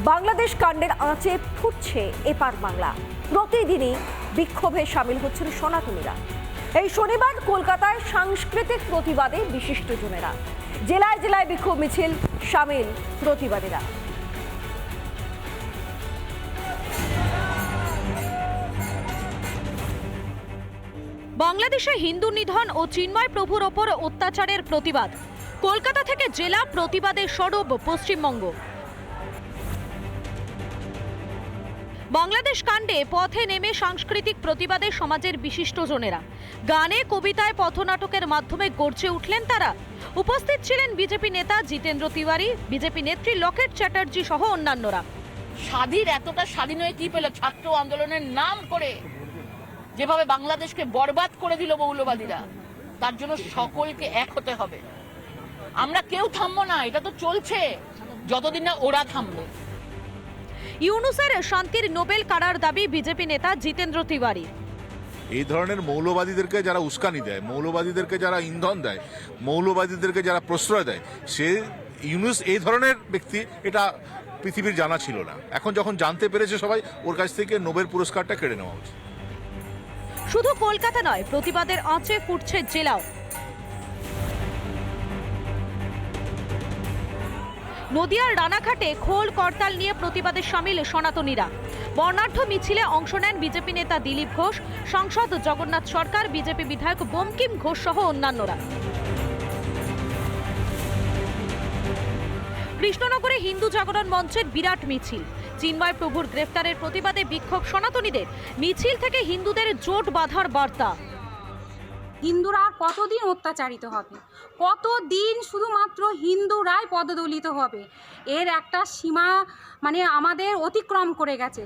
বাংলাদেশ কাণ্ডের আঁচে ফুটছে এপার বাংলা। প্রতিদিনই বিক্ষোভে সামিল হচ্ছেন সনাতনীরা। এই শনিবার কলকাতায় সাংস্কৃতিক প্রতিবাদে বিশিষ্টজনেরা, জেলায় জেলায় বিক্ষোভ মিছিল সামিল প্রতিবাদীরা। বাংলাদেশে হিন্দু নিধন ও চিন্ময় প্রভুর ওপর অত্যাচারের প্রতিবাদ। কলকাতা থেকে জেলা প্রতিবাদের সরব পশ্চিমবঙ্গ। বাংলাদেশ কাণ্ডে পথে নেমে সাংস্কৃতিক প্রতিবাদে সমাজের বিশিষ্টজনেরা। গানে, কবিতায়, পথনাটকের মাধ্যমে গর্জে উঠলেন তারা। উপস্থিত ছিলেন বিজেপি নেতা জিতেন্দ্র তিওয়ারি, বিজেপি নেত্রী লকেট চ্যাটার্জি সহ অন্যান্যরা। স্বাধীন এতটা স্বাধীন হয়ে কি পেল? ছাত্র আন্দোলনের নাম করে যেভাবে বাংলাদেশকে বরবাদ করে দিল মৌলবাদীরা, তার জন্য সকলকে এক হতে হবে। আমরা কেউ থামবো না, এটা তো চলছে যতদিন না ওরা থামবে। ইউনুসের শান্তির নোবেল কারার দাবি বিজেপি নেতা জিতেন্দ্র তিওয়ারি। এই ধরনের মৌলবাদীদেরকে যারা উস্কানি দেয়, মৌলবাদীদেরকে যারা ইন্ধন দেয়, মৌলবাদীদেরকে যারা প্রশ্রয় দেয়, সে ইউনুস এই ধরনের ব্যক্তি, এটা পৃথিবীর জানা ছিল না। এখন যখন জানতে পেরেছে সবাই, ওর কাছ থেকে নোবেল পুরস্কারটা কেড়ে নেওয়া উচিত। শুধু কলকাতা নয়, প্রতিবাদের আঁচে ফুটছে জেলাও। নদিয়ার রানাঘাটে খোল করতাল নিয়ে প্রতিবাদে সামিল সনাতনীরা। বর্ণাঢ্য মিছিলে অংশ নেন বিজেপি নেতা দিলীপ ঘোষ, সাংসদ জগন্নাথ সরকার, বিজেপি বিধায়ক বঙ্কিম ঘোষ সহ অন্যান্যরা। কৃষ্ণনগরে হিন্দু জাগরণ মঞ্চের বিরাট মিছিল। চিন্ময় প্রভুর গ্রেফতারের প্রতিবাদে বিক্ষোভ সনাতনীদের। মিছিল থেকে হিন্দুদের জোট বাঁধার বার্তা। হিন্দুরা আর কতদিন অত্যাচারিত হবে? কতদিন শুধুমাত্র হিন্দুরাই পদদলিত হবে? এর একটা সীমা আমাদের অতিক্রম করে গেছে।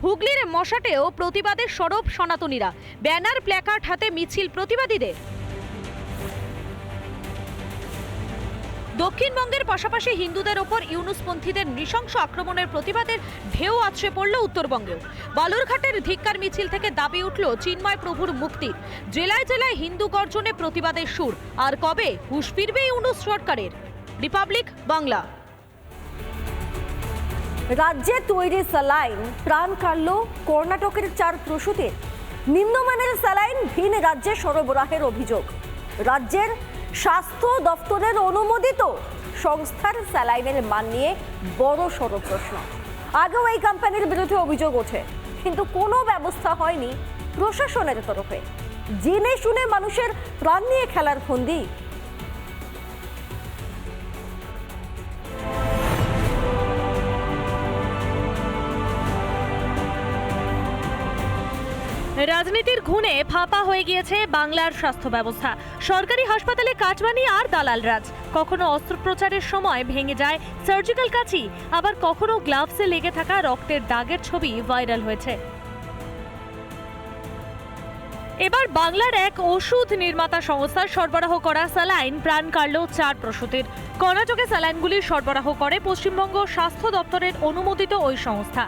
হুগলির মশাটেও প্রতিবাদের সরব সনাতনীরা। ব্যানার, প্ল্যাকার্ড হাতে মিছিল প্রতিবাদীদের। দক্ষিণবঙ্গের পাশাপাশি হিন্দুদের ওপর ইউনুসপন্থীদের নৃশংস আক্রমণের প্রতিবাদের ঢেউ আছড়ে পড়ল উত্তরবঙ্গেও। বালুরঘাটের ধিক্কার মিছিল থেকে দাবি উঠল চিন্ময় প্রভুর মুক্তি। জেলায় জেলায় হিন্দু গর্জনে প্রতিবাদের সুর। আর কবে হুঁশ ফিরবে ইউনুস সরকারের? রিপাবলিক বাংলা। রাজ্যে তৈরি স্যালাইন প্রাণ কাড়ল কর্ণাটকের 4 প্রসূতির। নিম্নমানের স্যালাইন ভিন রাজ্যে সরবরাহের অভিযোগ। রাজ্যের স্বাস্থ্য দপ্তরের অনুমোদিত সংস্থার স্যালাইনের মান নিয়ে বড় সড় প্রশ্ন। আগেও এই কোম্পানির বিরুদ্ধে অভিযোগ ওঠে, কিন্তু কোনো ব্যবস্থা হয়নি প্রশাসনের তরফে। জেনে শুনে মানুষের প্রাণ নিয়ে খেলার ফন্দি। রাজনীতির ঘুণে ফাঁপা হয়ে গিয়েছে বাংলার স্বাস্থ্য ব্যবস্থা। সরকারি হাসপাতালে কাটমানি আর দালাল রাজ। কখনো অস্ত্রোপচারের সময় ভেঙে যায় সার্জিক্যাল কাঁচি, আবার কখনো গ্লাভসে লেগে থাকা রক্তের দাগের ছবি ভাইরাল হয়েছে। এবার বাংলার এক ওষুধ নির্মাতা সংস্থার সরবরাহ করা স্যালাইন প্রাণ কাড়ল 4 প্রসূতির। কর্ণাটকে স্যালাইনগুলি সরবরাহ করে পশ্চিমবঙ্গ স্বাস্থ্য দপ্তরের অনুমোদিত ওই সংস্থা।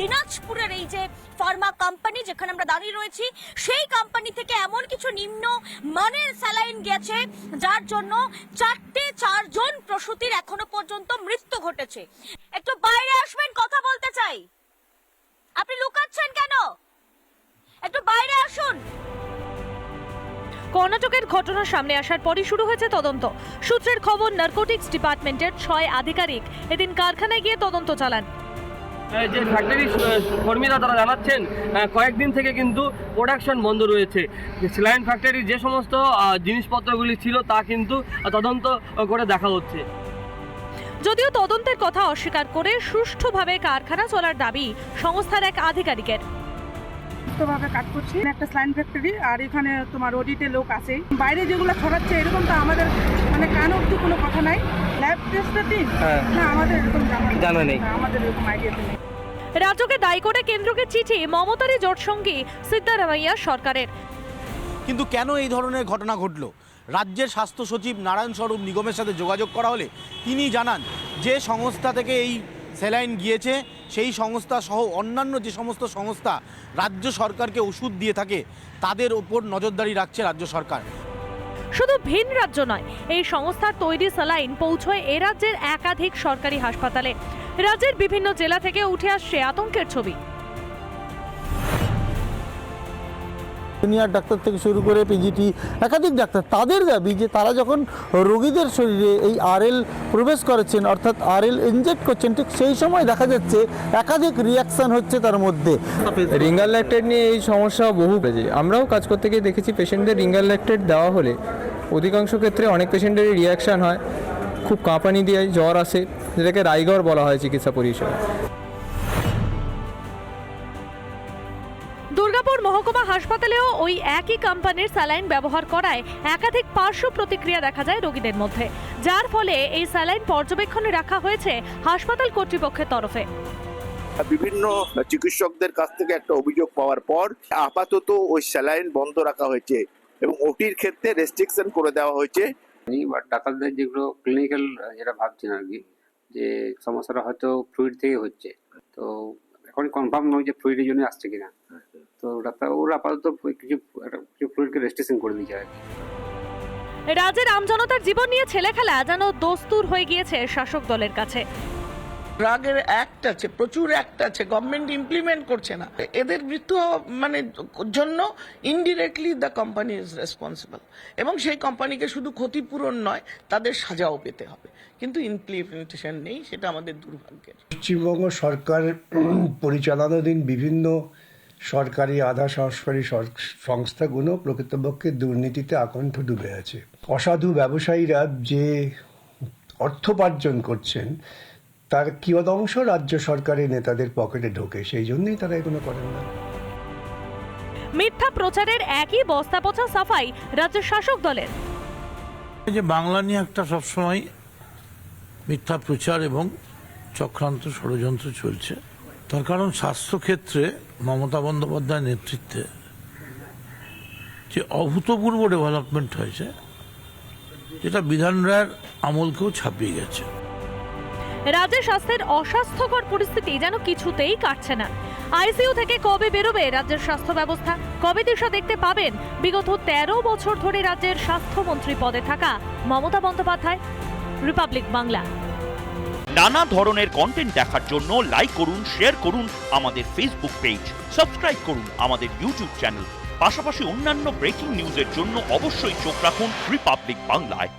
দিনাজপুরের এই যে ফার্মা কোম্পানি যেখানে আমরা দাঁড়িয়ে রয়েছি, সেই কোম্পানি থেকে এমন কিছু নিম্ন মানের স্যালাইন গেছে যার জন্য 4 জন প্রসূতির এখনো পর্যন্ত মৃত্যু ঘটেছে। একটু বাইরে আসবেন, কথা বলতে চাই। আপনি লুকাচ্ছেন কেন? একটু বাইরে আসুন। কর্ণাটকের ঘটনা সামনে আসার পরই শুরু হয়েছে তদন্ত। সূত্রের খবর, নার্কোটিক্স ডিপার্টমেন্টের 6 আধিকারিক এদিন কারখানায় গিয়ে তদন্ত চালান। যে ফ্যাক্টরি কর্মীরা তারা জানাচ্ছেন কয়েকদিন থেকে কিন্তু প্রোডাকশন বন্ধ রয়েছে। স্যালাইন ফ্যাক্টরির যে সমস্ত জিনিসপত্রগুলি ছিল তা কিন্তু তদন্ত করে দেখা হচ্ছে। যদিও তদন্তের কথা অস্বীকার করে সুষ্ঠুভাবে কারখানা চলার দাবি সংস্থার এক আধিকারিকের। সুষ্ঠুভাবে কাজ করছি একটা স্যালাইন ফ্যাক্টরি, আর এখানে তোমার অডিটে লোক আছে। বাইরে যেগুলো ছড়াচ্ছে এরকম তো আমাদের কান অব্দি কোনো কথা নাই। ল্যাব টেস্টের দিন না, আমাদের এরকম জানা নেই, আমাদের এরকম আইডিয়া নেই। রাজ্যকে দায়ী করে কেন্দ্রকে চিঠি মমতারই জোটসঙ্গী সিদ্ধারামাইয়া সরকারের। কিন্তু কেন এই ধরনের ঘটনা ঘটল? রাজ্যের স্বাস্থ্য সচিব নারায়ণ স্বরূপ নিগমের সাথে যোগাযোগ করা হলে তিনি জানান যে সংস্থা থেকে এই স্যালাইন গিয়েছে সেই সংস্থা সহ অন্যান্য যে সমস্ত সংস্থা রাজ্য সরকারকে ওষুধ দিয়ে থাকে তাদের ওপর নজরদারি রাখছে রাজ্য সরকার। শুধু ভিন রাজ্য নয়, এই সংস্থার তৈরি স্যালাইন পৌঁছয় এ রাজ্যের একাধিক সরকারি হাসপাতালে। রাজ্যের বিভিন্ন জেলা থেকে উঠে আসছে আতঙ্কের ছবি। সিনিয়র ডাক্তার থেকে শুরু করে পিজিটি একাধিক ডাক্তার, তাদের দাবি যে তারা যখন রোগীদের শরীরে এই আরএল প্রবেশ করেছেন, অর্থাৎ আরএল ইনজেক্ট করছেন, ঠিক সেই সময় দেখা যাচ্ছে একাধিক রিয়াকশন হচ্ছে তার মধ্যে। রিঙ্গার ল্যাকটেট নিয়ে এই সমস্যা বহু বেড়েছে। আমরাও কাজ করতে গিয়ে দেখেছি পেশেন্টদের রিঙ্গার ল্যাকটেট দেওয়া হলে অধিকাংশ ক্ষেত্রে অনেক পেশেন্টেরই রিয়াকশান হয়, খুব কাঁপানি দিয়ে জ্বর আসে, যেটাকে রাইগর বলা হয় চিকিৎসা পরিষেবা। দুর্গাপুর মহকুমা হাসপাতালেও ওই একই কোম্পানির স্যালাইন ব্যবহার করায় একাধিক পার্শ্ব প্রতিক্রিয়া দেখা যায় রোগীদের মধ্যে, যার ফলে এই স্যালাইন পর্যবেক্ষণে রাখা হয়েছে হাসপাতাল কর্তৃপক্ষের তরফে। বিভিন্ন চিকিৎসকদের কাছ থেকে একটা অভিযোগ পাওয়ার পর আপাতত ওই স্যালাইন বন্ধ রাখা হয়েছে এবং ওটির ক্ষেত্রে রেস্ট্রিকশন করে দেওয়া হয়েছে। ডাক্তারদের যেগুলো ক্লিনিক্যাল যেটা ভাবছেন আর কি, যে সমস্যাটা হয়তো ফ্লুইড থেকে হচ্ছে, তো এখন কনফার্ম নয় যে ফ্লুইডের জন্য আসছে কিনা, তো ডাক্তার ওরা আপাতত কিছু ফ্লুইডকে রেস্ট্রিকশন করে দিচ্ছে আর কি। রাজ্যের আমজনতার জীবন নিয়ে ছেলে খেলা যেন দস্তুর হয়ে গিয়েছে শাসক দলের কাছে। ড্রাগের অ্যাক্ট আছে, প্রচুর অ্যাক্ট আছে, গভর্নমেন্ট ইমপ্লিমেন্ট করছে না। এদের মৃত্যু মানে জন্য indirectly the company is responsible, এবং সেই কোম্পানিকে শুধু ক্ষতিপূরণ নয়, তাদের সাজাও পেতে হবে, কিন্তু ইমপ্লিমেন্টেশন নেই, সেটা আমাদের দুর্ভাগ্যের। পশ্চিমবঙ্গ সরকার পরিচালনাধীন বিভিন্ন সরকারি আধা সরকারি সংস্থাগুলো প্রকৃতপক্ষে দুর্নীতিতে আকণ্ঠ ডুবে আছে। অসাধু ব্যবসায়ীরা যে অর্থোপার্জন করছেন তার কিয়দংশ রাজ্য সরকারের নেতাদের পকেটে ঢোকে, সেই জন্যই তারা এগুলো করেন না। মিথ্যা প্রচারের একই বস্তা পচা সাফাই রাজ্যের শাসক দলের। যে বাংলা নিয়ে একটা সবসময় মিথ্যা প্রচার এবং চক্রান্ত ষড়যন্ত্র চলছে, তার কারণ স্বাস্থ্যক্ষেত্রে মমতা বন্দ্যোপাধ্যায়ের নেতৃত্বে যে অভূতপূর্ব ডেভেলপমেন্ট হয়েছে, যেটা বিধান রায়ের আমলকেও ছাপিয়ে গেছে। রাজ্যের স্বাস্থ্যের অস্বাস্থ্যকর পরিস্থিতি যেন কিছুতেই কাটছে না। আইসিইউ থেকে কবে বেরোবে রাজ্যের স্বাস্থ্য ব্যবস্থা, কবে দিশা দেখতে পাবেন বিগত 13 বছর ধরে রাজ্যের স্বাস্থ্যমন্ত্রী পদে থাকা মমতা বন্দ্যোপাধ্যায়? রিপাবলিক বাংলা। নানা ধরনের কন্টেন্ট দেখার জন্য লাইক করুন, শেয়ার করুন আমাদের ফেসবুক পেজ, সাবস্ক্রাইব করুন আমাদের ইউটিউব চ্যানেল। পাশাপাশি অন্যান্য ব্রেকিং নিউজের জন্য অবশ্যই চোখ রাখুন রিপাবলিক বাংলায়।